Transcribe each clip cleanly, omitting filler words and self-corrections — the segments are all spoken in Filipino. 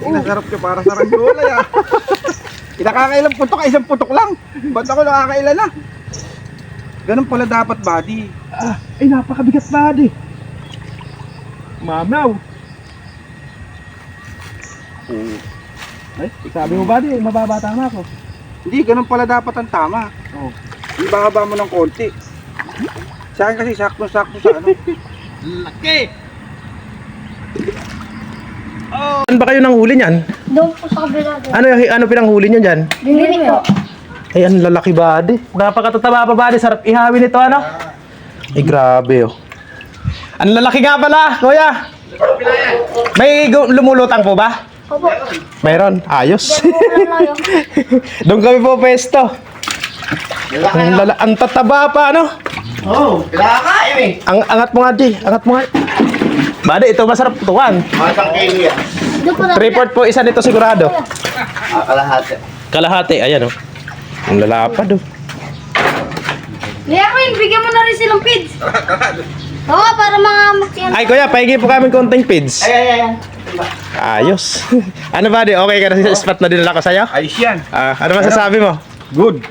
Nasarap ka para sa ranggulay ah. Kinakakailang putok, isang putok lang. Ba't ako nakakailan na? Ganun pala dapat, buddy. Ay, napakabigat buddy. Mamaw. Ay, sabi mo buddy, mababa tama ako. Hindi, ganun pala dapat ang tama. Ibababa mo ng konti. Sa akin kasi sakto-sakto sa ano. Laki! Saan ba kayo nang huli niyan? Doon po sa kabila. Ano pinanghuli niyo diyan? Binili ko. Ay, ang lalaki buddy. Napakatataba pa buddy, sarap ihawin ito ano? Ay, grabe oh. Ang lalaki nga pala, kuya. May lumulutang po ba? Opo. Mayroon, ayos. Diyan po lang layo. Doon kami po pesto. Ang tataba pa ano? Kinakakain eh. Ang angat mo nga, G. Angat mo nga. Bade, ito masarap tuwan. Masang kilo yan. Doon po lang. 3/4 po isa nito sigurado. Kalahati. Kalahati, ayan oh. Ang lalapad oh. Kaya Queen, bigyan mo na rin silang pids. Oo, para mga maksiyan. Ay kuya, pahingi po kami konting pids. Ay. Ayos. Ano ba di? Okay ka na sa spot na dinala ko sa'yo? Ayos yan. Ano masasabi mo? Good.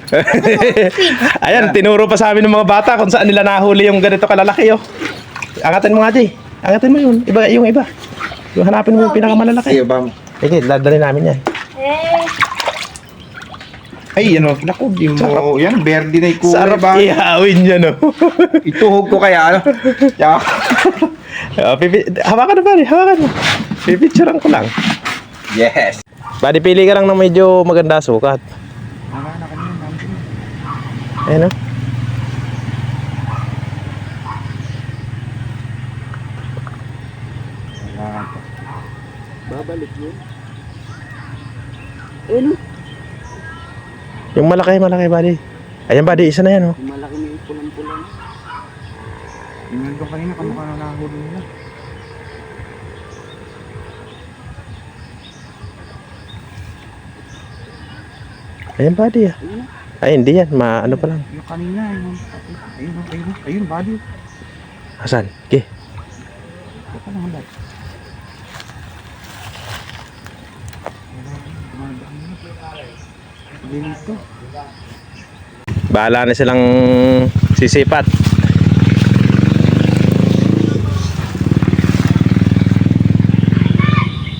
Ayan, tinuro pa sa amin ng mga bata kung saan nila nahuli yung ganito kalalaki oh. Angatin mo nga, G. Angatin mo yun. Iba, yung iba. Yung hanapin mo yung pinakamalalaki. Sige ba mo? Sige, dadali namin yan. Ay, ano, naku, di mo. Yan, verde na yung kulay Sarap ba? ihawin yan oh. Ituhog ko kaya, ano? Tsaka, Hawakan na pare, hawakan mo. Pipicturean ko lang. yes. Pwede pili ka lang ng medyo maganda sukat. Ayan o. Babalik yun. Yung malaki buddy. Ayan buddy, isa na yan oh. Malaki na yung pulang-pulang. Yung nandun kanina, kamukha na nahuli nila. Ayan buddy ah. Ay hindi yan, ano pa lang. Yung kanina, ayun, buddy. Asan? Okay. Ito lang, buddy. Dito. Bahala na silang sisipat.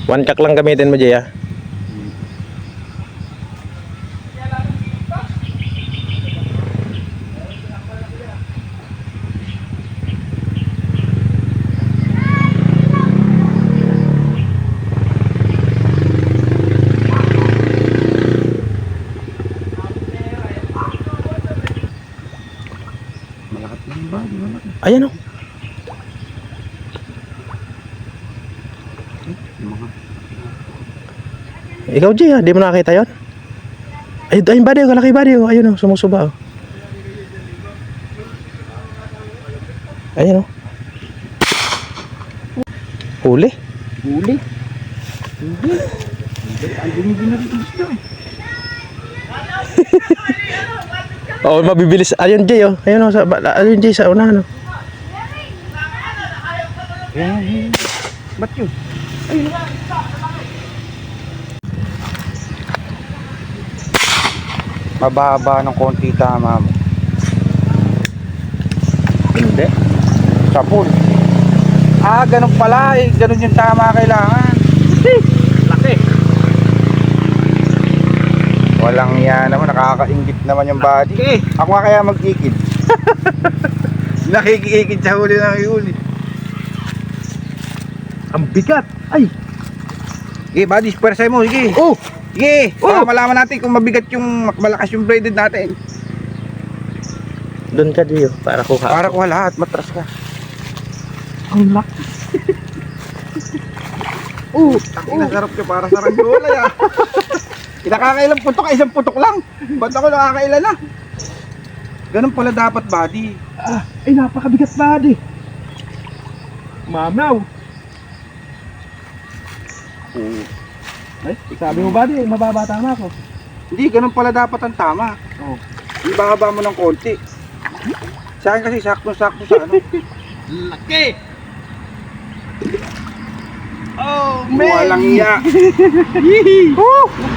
One kak lang gamitin mo, Jay ah. Malakat lang ba? Di ba? Ayan oh. Ikaw, Jay ah, di mo nakakita yun? Ayun buddy, kalaki buddy oh. Ayun oh, sumusuba oh. Ayan oh. Huli. Huli. Hindi. Ang dumi-dumi na dito isda eh. Oh, mabibilis. Ayun, Jay oh. Ayun oh, ayun Jay sa unahan oh. Ayan. Ba't yun? Ayun. Mababa ng konti tama mo. Hindi. Sapul. Ganun pala eh. Ganun yung tama kailangan. Laki. Walang yan naman. Nakakaingit naman yung body. Ako nga kaya mag-ikid. Nakikiikid sa huli ng huli. Ang bigat. Ay. Sige, buddy. Pwersay mo. Sige. Oh. Sige. Para malaman natin kung mabigat yung malakas yung braided natin. Doon ka, Jay oh, para kuha. Para kuha lahat. Matras ka. Ang laki. Nasarap ka para sa ranggulay ah. Kinakakailang putok, isang putok lang. Ba't ako nakakailan na? Ganun pala dapat, buddy. Ay, napakabigat buddy. Mamaw. Ay, sabi mo buddy, mababa tama ako. Hindi, ganun pala dapat ang tama. Ibababa mo ng konti. Sa akin kasi sakto-sakto sa ano. Laki. Oh, Walang iya.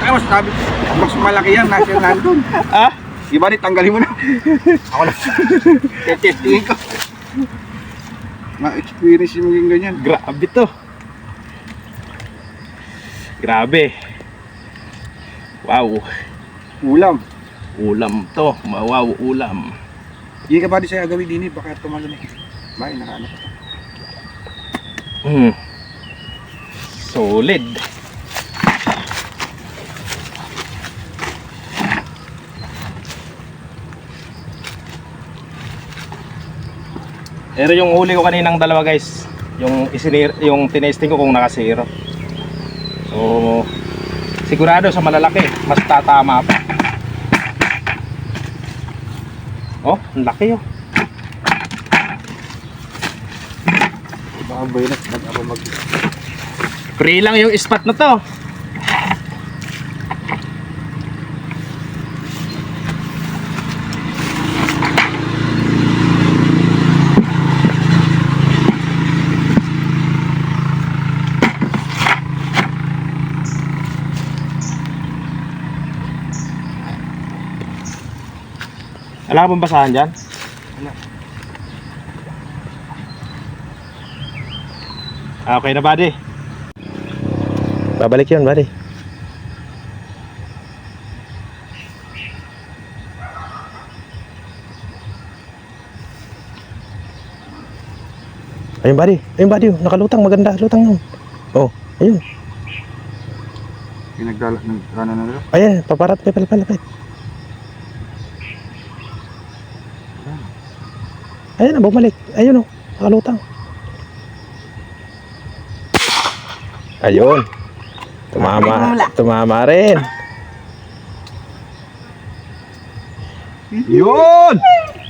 Tapos sabi, mas malaki yan, nasa nandun. Ah? Iba rin, tanggalin mo na. Ako lang. Testingin ko. Ma-experience yung maging ganyan. Grabe to. Grabe. Wow. Ulam. Ulam to. Wow, ulam. Hindi ka ba di sa'yo gawin din eh, baka tumalon eh. Bakit, nakaano pa to. Solid. Pero yung huli ko kaninang dalawa guys, yung tinesting ko kung naka-zero. So sigurado sa malalaki, mas tatama pa. Oh, ang laki oh. Baka ba yun, mag-apa mag... Free lang yung spot na to. Wala ka bang basahan dyan? Wala. Okay na buddy. Babalik yun buddy. Ayun buddy, nakalutang, maganda, lutang yun. Oh, ayun. Pinagdala, nag-ano na nila. Ayan, paparat, palapit. Ayan, bumalik. Ayun oh, nakalutang. Ayun. Tumama rin. Yun!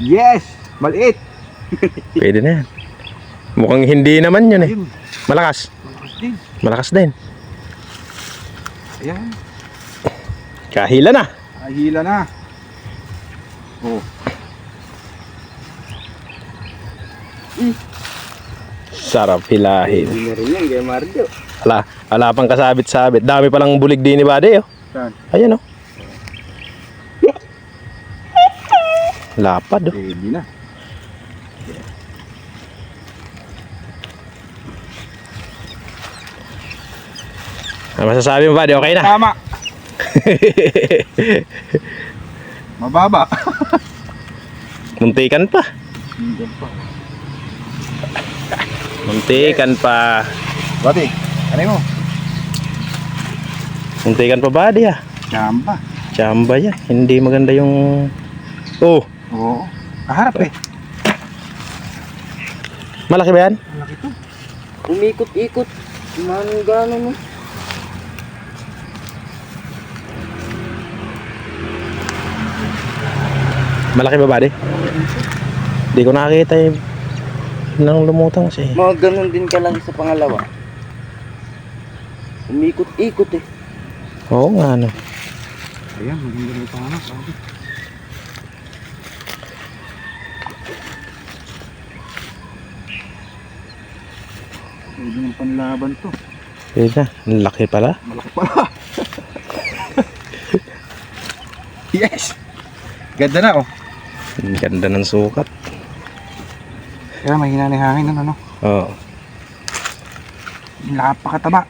Yes! Maliit! Pwede na yan. Mukhang hindi naman yun eh. Ayun, Malakas. malakas din. Malakas din. Ayan, Kahila na. ahila na. Oh. Sarap hilahin. Hindi na rin yan, kaya Mario. Wala pang kasabit-sabit. Dami palang bulig din ni Buddy oh. Saan? Ayan oh. Lapad oh. Hindi na. Ano masasabi mo Buddy? Okay na? Tama. Mababa. Muntikan pa. Muntikan pa. Bati, ano mo? Muntikan pa Buddy ah. Chamba. Chamba yan. Hindi maganda yung... Oh, Oo. Kaharap eh. malaki ba yan? Malaki to. Umikot-ikot. Man gano'n no. Malaki ba Buddy? Hindi ko nakakita yung nang lumutang siya eh. Mga ganun din kalaki sa pangalawa. Umikot-ikot eh. Oo nga no. Ayan, maganda rin ito anak. Pwede ng panlaban to. Pwede na. Ang laki pala. Malaki pala. Yes! Ganda na oh. Ang ganda ng sukat. Kaya mahina na yung hangin nun ano. Oo. Napakataba.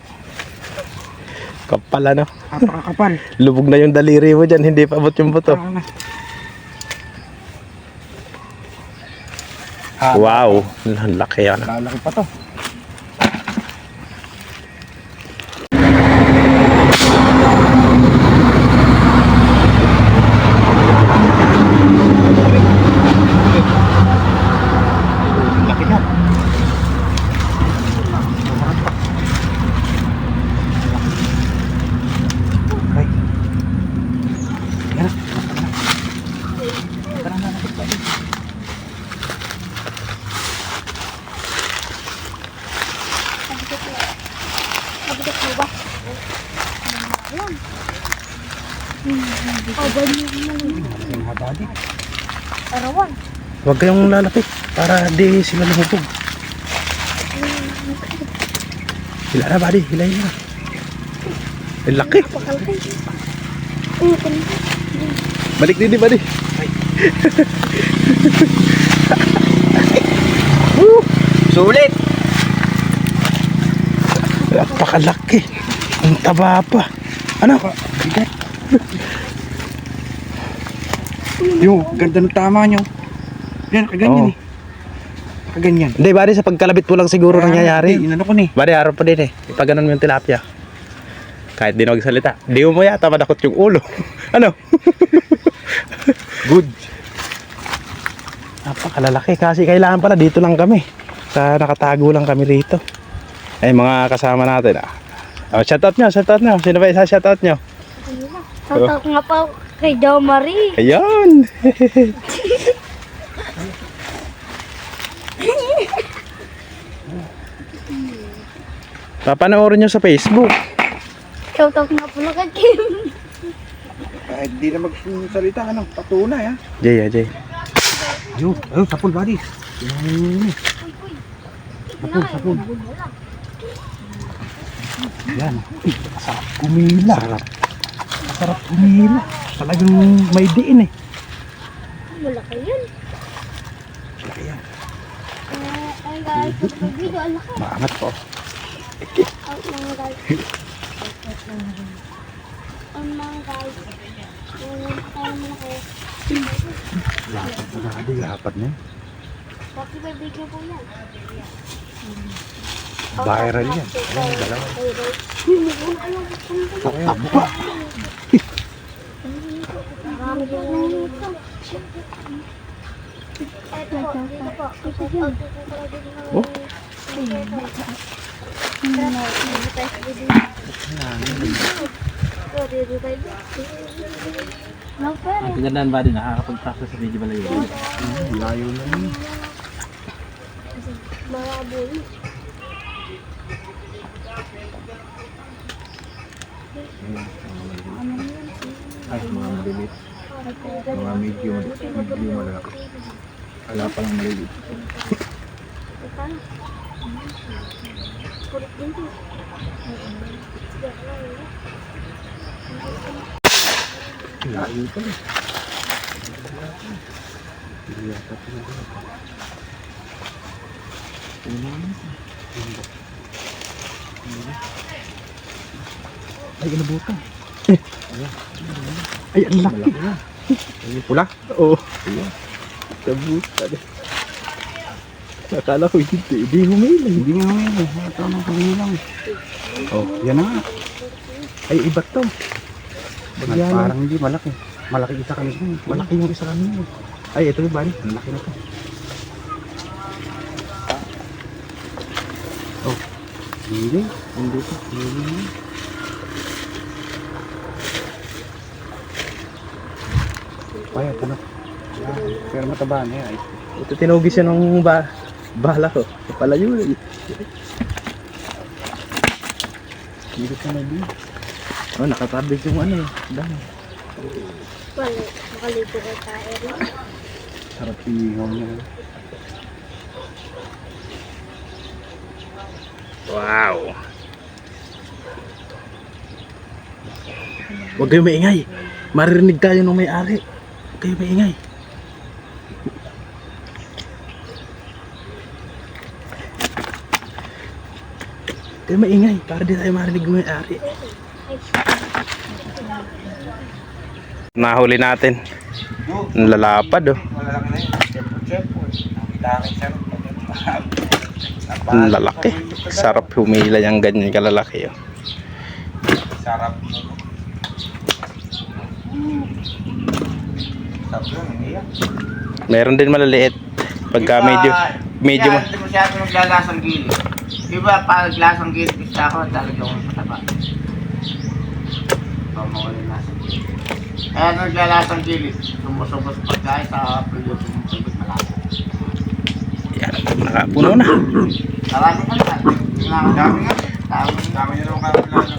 Kapal ano. Napakakapal. Lubog na yung daliri mo dyan. Hindi pa abot yung buto. Wow. Ang laki yan. Lalaki pa to. Laki na. Ay. Yan. Tara na. Mabigat mo ba? Ayan. Abay mo naman. Yung habadi. Arawan. Huwag kayong lalapit para di sila lumubog. Hila na, buddy. Hilahin na. Ang laki. Pakalaki. Uy, Balik din, buddy. Sulit! Napakalaki. Ang taba pa. Ano? Bigat. Yung ganda ng tama nyo. Yan, kaganyan Oo. eh. Kaganyan. Hindi, buddy, sa pagkalabit mo lang siguro nangyayari. Inano ko ni. Buddy, araw pa din eh. Ipag ganun mo yung tilapia. Kahit di na magsalita. Di mo yata madakot yung ulo. Ano? Good. Napakalalaki. Kasi kailangan pala dito lang kami. Nakatago lang kami rito. Ay, mga kasama natin. Oh, shoutout nyo. Sino ba isa shoutout nyo? Tatak nga pa kay Jo Marie. Ayun. Papanoorin nyo sa Facebook. Tatak nga pala kay Kim. Kahit di na magsalita ka ng patunay ha. Jay. Yun, ayun, sapul buddy. Sapul. Yan. Masarap kumila. Masarap kumila. Talagang may diin eh. Malaki yun. Laki yan. Ay guys, pag video, ang laki. Maangat po. Ang mga guys. Ang mga guys. Ang malaki. Lapat na buddy. Lapat na. Bakit may video po yan? Viral yan. Ayan, dalawa. Ayan, Buka. marami po na ito. Ito po. Oh. Ang Kagandaan ba din nakakapag-practice sa video balayo? Layo na yun. Marabol. Ay, mga malilit. Mga medyo malaki. Wala pa lang malilit. Layo pala. Ay, inabutan. Ay, ang laki. Ay, pula. Oo. Nabutan. Nakala ko hindi humila. Hindi nga humili. Ito ang humilang. Oh, yan na nga. Ay, iba to. Parang hindi, malaki. Malaki isa kami. Malaki yung isa kami. Ay, ito yung bali. Ang laki na to. Oh, hindi. Hindi to. Hindi. Payat, ano? Pero mataba na yan. Ito tinugis yan ng bala ko. Palayo na. Hindi ka na din. Oh, nakatabig yung ano eh. Dami. Wala, makalito kay tayo. Sarap ihaw niya. Wow. Huwag kayo maingay. Maririnig tayo ng may-ari. Huwag kayo maingay. Huwag kayo maingay para di tayo marinig ng may-ari. Nahuli natin. Ang lalapad oh. Malalaki na yun. Dami sarap. Ang lalaki. Sarap humila yung ganyan kalalaki oh. Sarap. Sarap yun, iyak. Meron din malaliit. Pagka medyo Hindi masyado naglalasang gilid. Iba pag lasang gilid, isa ako talagang mataba. Mawala lasang gilid. Kaya naglalasang gilid, sumusubos pagkain sa pagkain sumusubos malasa. yan. Nakapuno na. Marami ka na. Dami nga. Dami nyo naman kami lalo.